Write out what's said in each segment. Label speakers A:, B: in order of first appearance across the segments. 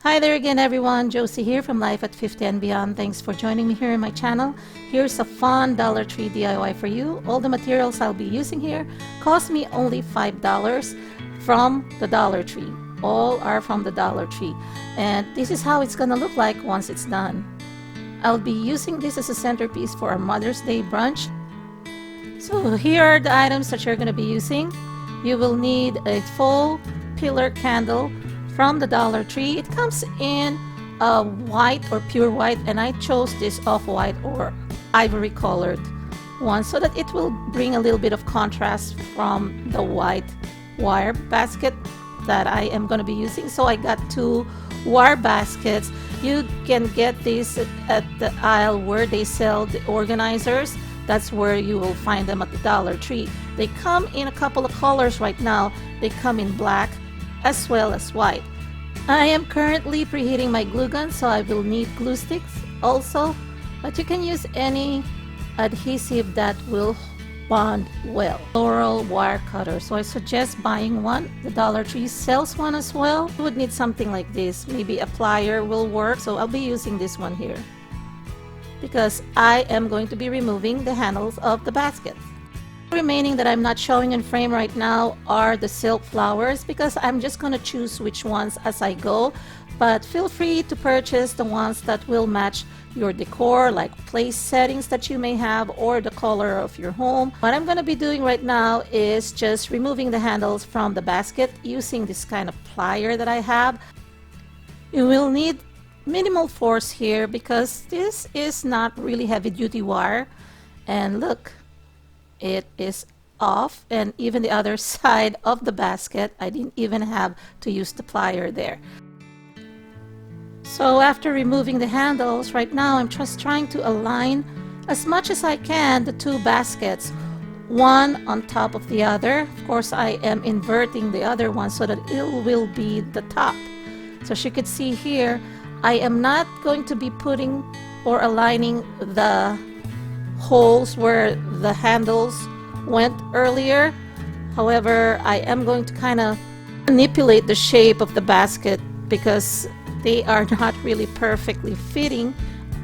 A: Hi there again everyone, Josie here from Life at 50 and Beyond. Thanks for joining me here in my channel. Here's a fun Dollar Tree DIY for you. All the materials I'll be using here cost me only $5 from the Dollar Tree. All are from the Dollar Tree. And this is how it's gonna look like once it's done. I'll be using this as a centerpiece for our Mother's Day brunch. So here are the items that you're gonna be using. You will need a full pillar candle from the Dollar Tree. It comes in a white or pure white, and I chose this off-white or ivory colored one so that it will bring a little bit of contrast from the white wire basket that I am going to be using. So I got 2 wire baskets. You can get these at the aisle where they sell the organizers. That's where you will find them at the Dollar Tree. They come in a couple of colors right now. They come in black as well as white. I am currently preheating my glue gun, so I will need glue sticks also, but you can use any adhesive that will bond well. Floral wire cutter, so I suggest buying one. The Dollar Tree sells one as well. You would need something like this. Maybe a plier will work, so I'll be using this one here because I am going to be removing the handles of the baskets. Remaining that I'm not showing in frame right now are the silk flowers because I'm just going to choose which ones as I go, but feel free to purchase the ones that will match your decor, like place settings that you may have or the color of your home. What I'm going to be doing right now is just removing the handles from the basket using this kind of plier that I have. You will need minimal force here because this is not really heavy duty wire, and look, it is off, and even the other side of the basket I didn't even have to use the plier there. So after removing the handles, right now I'm just trying to align as much as I can the 2 baskets, one on top of the other. Of course I am inverting the other one so that it will be the top. So as you can see here, I am not going to be putting or aligning the holes where the handles went earlier. However, I am going to kind of manipulate the shape of the basket because they are not really perfectly fitting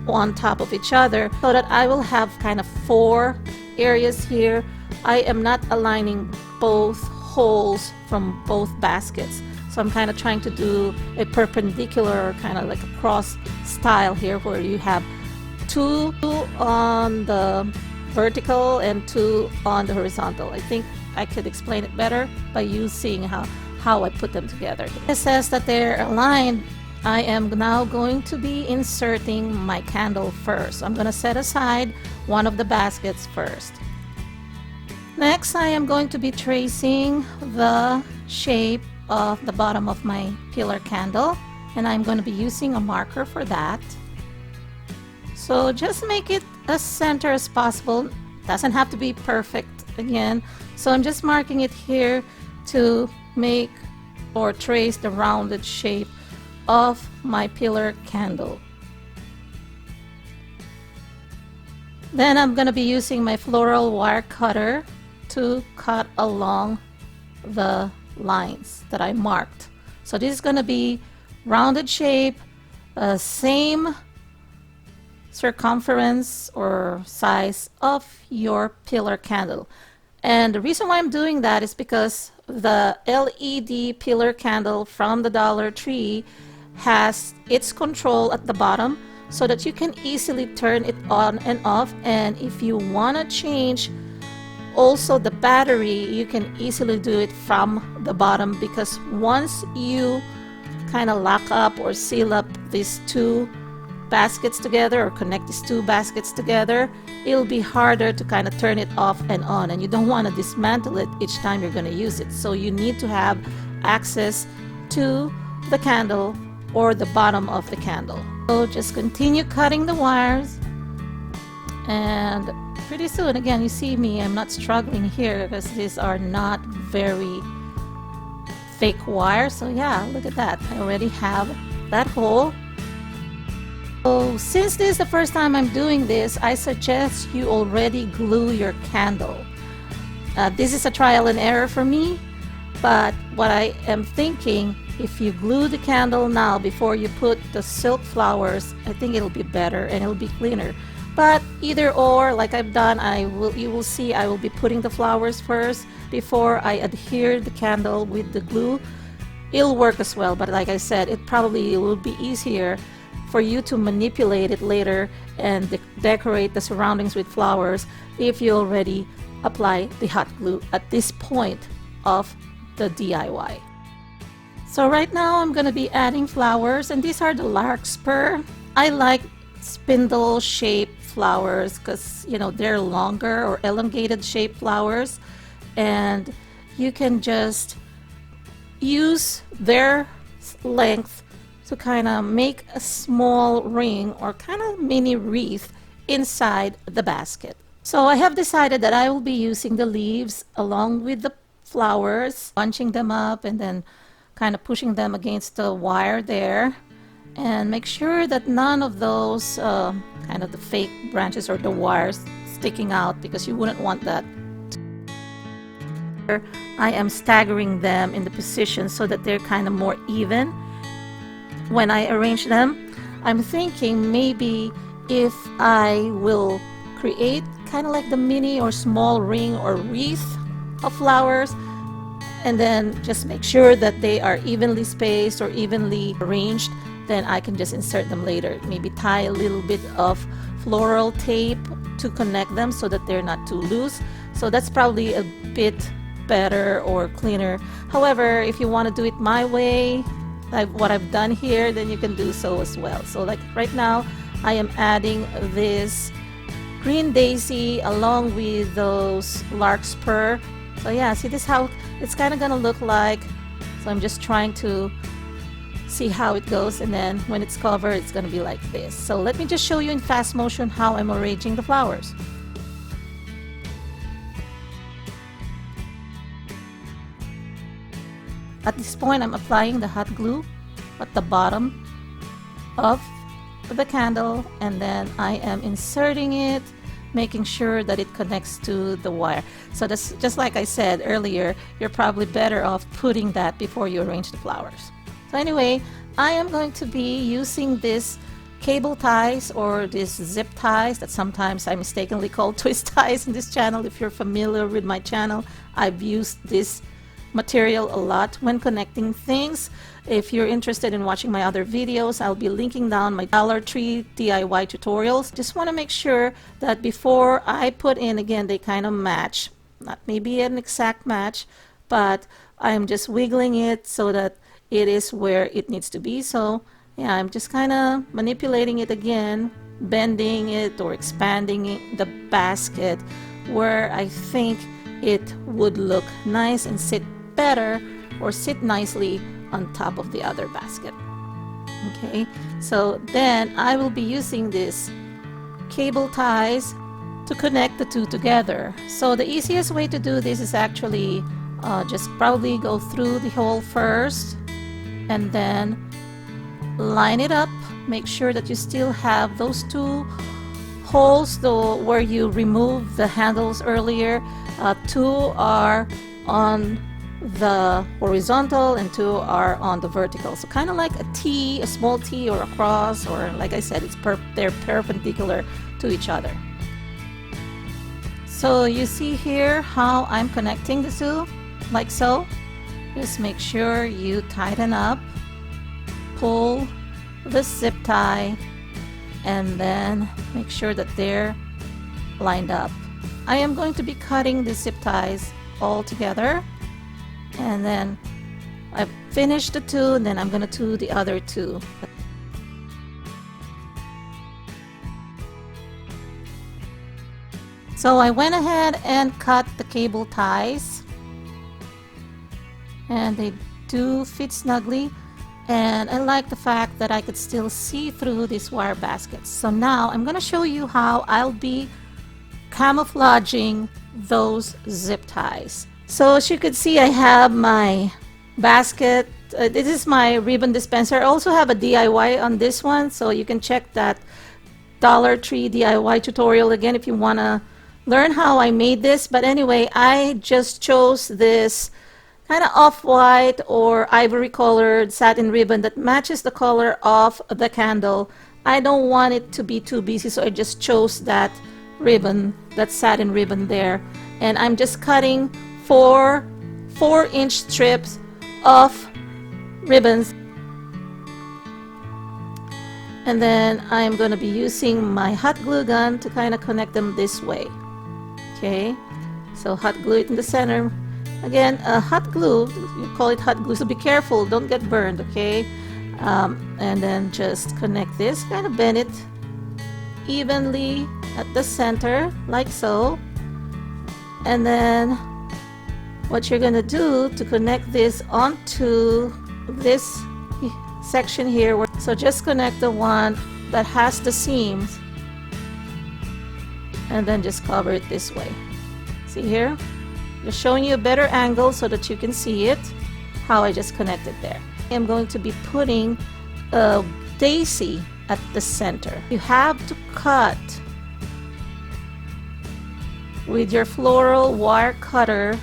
A: on top of each other, so that I will have kind of 4 areas here. I am not aligning both holes from both baskets, so I'm kind of trying to do a perpendicular, kind of like a cross style here, where you have 2 on the vertical and 2 on the horizontal. I think I could explain it better by you seeing how I put them together. It says that they're aligned. I am now going to be inserting my candle first. I'm going to set aside one of the baskets first. Next, I am going to be tracing the shape of the bottom of my pillar candle, and I'm going to be using a marker for that. So just make it as center as possible. Doesn't have to be perfect again. So I'm just marking it here to make or trace the rounded shape of my pillar candle. Then I'm going to be using my floral wire cutter to cut along the lines that I marked. So this is going to be rounded shape, same circumference or size of your pillar candle. And the reason why I'm doing that is because the LED pillar candle from the Dollar Tree has its control at the bottom so that you can easily turn it on and off, and if you want to change also the battery, you can easily do it from the bottom, because once you kind of lock up or seal up these 2 baskets together or connect these 2 baskets together, it'll be harder to kind of turn it off and on, and you don't want to dismantle it each time you're going to use it. So you need to have access to the candle or the bottom of the candle. So just continue cutting the wires, and pretty soon, again, you see me, I'm not struggling here because these are not very fake wire. So yeah, look at that, I already have that hole. So since this is the first time I'm doing this, I suggest you already glue your candle. This is a trial and error for me, but what I am thinking if you glue the candle now before you put the silk flowers, I think it'll be better and it'll be cleaner. But either or, like I've done, you will see I will be putting the flowers first before I adhere the candle with the glue. It'll work as well, but like I said, it probably will be easier for you to manipulate it later and decorate the surroundings with flowers if you already apply the hot glue at this point of the DIY. So right now I'm going to be adding flowers, and these are the larkspur. I like spindle shaped flowers because, you know, they're longer or elongated shaped flowers, and you can just use their length to kind of make a small ring or kind of mini wreath inside the basket. So I have decided that I will be using the leaves along with the flowers, bunching them up and then kind of pushing them against the wire there, and make sure that none of those kind of the fake branches or the wires sticking out, because you wouldn't want that. I am staggering them in the position so that they're kind of more even when I arrange them. I'm thinking maybe if I will create kind of like the mini or small ring or wreath of flowers, and then just make sure that they are evenly spaced or evenly arranged, then I can just insert them later. Maybe tie a little bit of floral tape to connect them so that they're not too loose. So that's probably a bit better or cleaner. However, if you want to do it my way, like what I've done here, then you can do so as well. So like right now I am adding this green daisy along with those larkspur. So yeah, see, this how it's kind of gonna look like. So I'm just trying to see how it goes, and then when it's covered it's gonna be like this. So let me just show you in fast motion how I'm arranging the flowers. At this point I'm applying the hot glue at the bottom of the candle, and then I am inserting it, making sure that it connects to the wire. So that's just like I said earlier, you're probably better off putting that before you arrange the flowers. So anyway, I am going to be using this cable ties or this zip ties that sometimes I mistakenly call twist ties in this channel. If you're familiar with my channel, I've used this material a lot when connecting things. If you're interested in watching my other videos, I'll be linking down my Dollar Tree DIY tutorials. Just want to make sure that before I put in, again, they kind of match. Not maybe an exact match, but I'm just wiggling it so that it is where it needs to be. So yeah, I'm just kind of manipulating it again, bending it or expanding the basket where I think it would look nice and sit better or sit nicely on top of the other basket. Okay, so then I will be using this cable ties to connect the two together. So the easiest way to do this is actually just probably go through the hole first and then line it up. Make sure that you still have those two holes though where you remove the handles earlier. Two are on the horizontal and two are on the vertical, so kind of like a T, a small T or a cross, or like I said, they're perpendicular to each other. So you see here how I'm connecting the two, like so. Just make sure you tighten up, pull the zip tie, and then make sure that they're lined up. I am going to be cutting the zip ties all together, and then I've finished the two, and then I'm going to do the other two. So I went ahead and cut the cable ties, and they do fit snugly, and I like the fact that I could still see through these wire baskets. So now I'm going to show you how I'll be camouflaging those zip ties. So as you can see, I have my basket. This is my ribbon dispenser. I also have a DIY on this one, so you can check that Dollar Tree DIY tutorial again if you want to learn how I made this. But anyway, I just chose this kind of off-white or ivory colored satin ribbon that matches the color of the candle. I don't want it to be too busy, so I just chose that ribbon, that satin ribbon there. And I'm just cutting 4-inch strips of ribbons. And then I'm going to be using my hot glue gun to kind of connect them this way. Okay, so hot glue it in the center. Again, hot glue, you call it hot glue, so be careful, don't get burned, okay? And then just connect this, kind of bend it evenly at the center, like so. And then what you're gonna do to connect this onto this section here, so just connect the one that has the seams and then just cover it this way. See here? Just showing you a better angle so that you can see it, how I just connected there. I'm going to be putting a daisy at the center. You have to cut with your floral wire cutter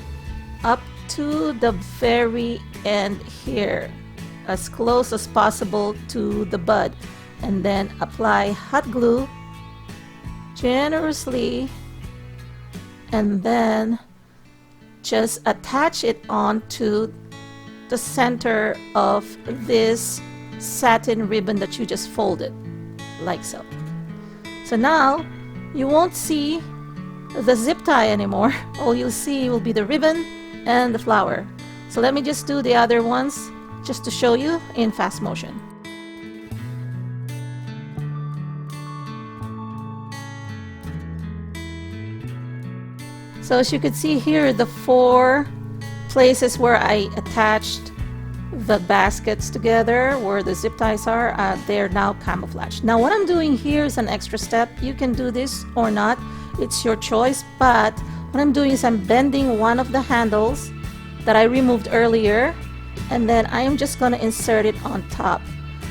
A: up to the very end here, as close as possible to the bud, and then apply hot glue generously, and then just attach it onto the center of this satin ribbon that you just folded, like so. So now you won't see the zip tie anymore. All you'll see will be the ribbon and the flower. So let me just do the other ones just to show you in fast motion. So as you can see here, the 4 places where I attached the baskets together, where the zip ties are, they're now camouflaged. Now what I'm doing here is an extra step. You can do this or not, it's your choice, but what I'm doing is I'm bending one of the handles that I removed earlier, and then I am just going to insert it on top.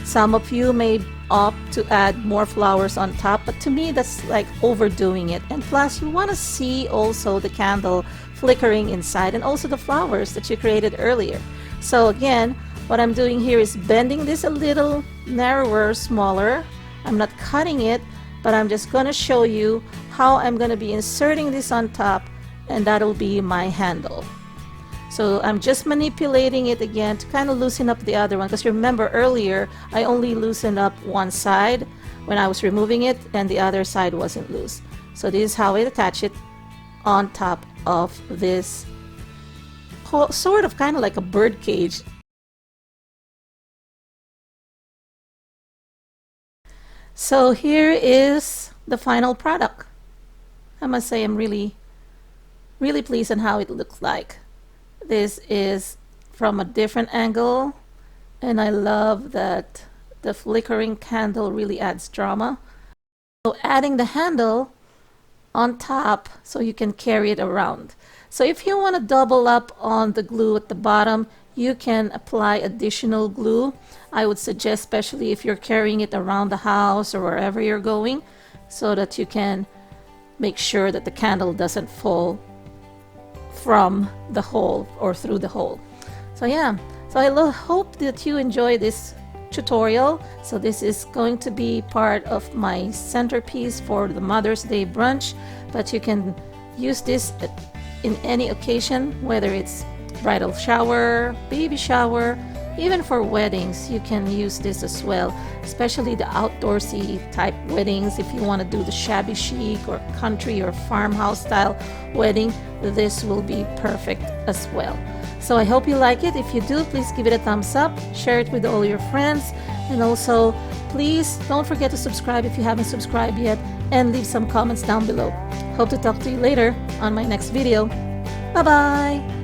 A: Some of you may opt to add more flowers on top, but to me that's like overdoing it. And plus you want to see also the candle flickering inside and also the flowers that you created earlier. So again, what I'm doing here is bending this a little narrower, smaller. I'm not cutting it, but I'm just going to show you how I'm going to be inserting this on top, and that'll be my handle. So I'm just manipulating it again to kind of loosen up the other one, because remember earlier I only loosened up one side when I was removing it and the other side wasn't loose. So this is how I attach it on top of this sort of kind of like a bird cage. So here is the final product. I must say I'm really pleased on how it looks like. This is from a different angle, and I love that the flickering candle really adds drama. So adding the handle on top so you can carry it around. So if you want to double up on the glue at the bottom, you can apply additional glue. I would suggest, especially if you're carrying it around the house or wherever you're going, so that you can make sure that the candle doesn't fall from the hole or through the hole. So yeah, so I hope that you enjoy this tutorial. So this is going to be part of my centerpiece for the Mother's Day brunch, but you can use this in any occasion, whether it's bridal shower, baby shower, even for weddings. You can use this as well, especially the outdoorsy type weddings. If you want to do the shabby chic or country or farmhouse style wedding, this will be perfect as well. So I hope you like it. If you do, please give it a thumbs up, share it with all your friends, and also please don't forget to subscribe if you haven't subscribed yet, and leave some comments down below. Hope to talk to you later on my next video. Bye bye.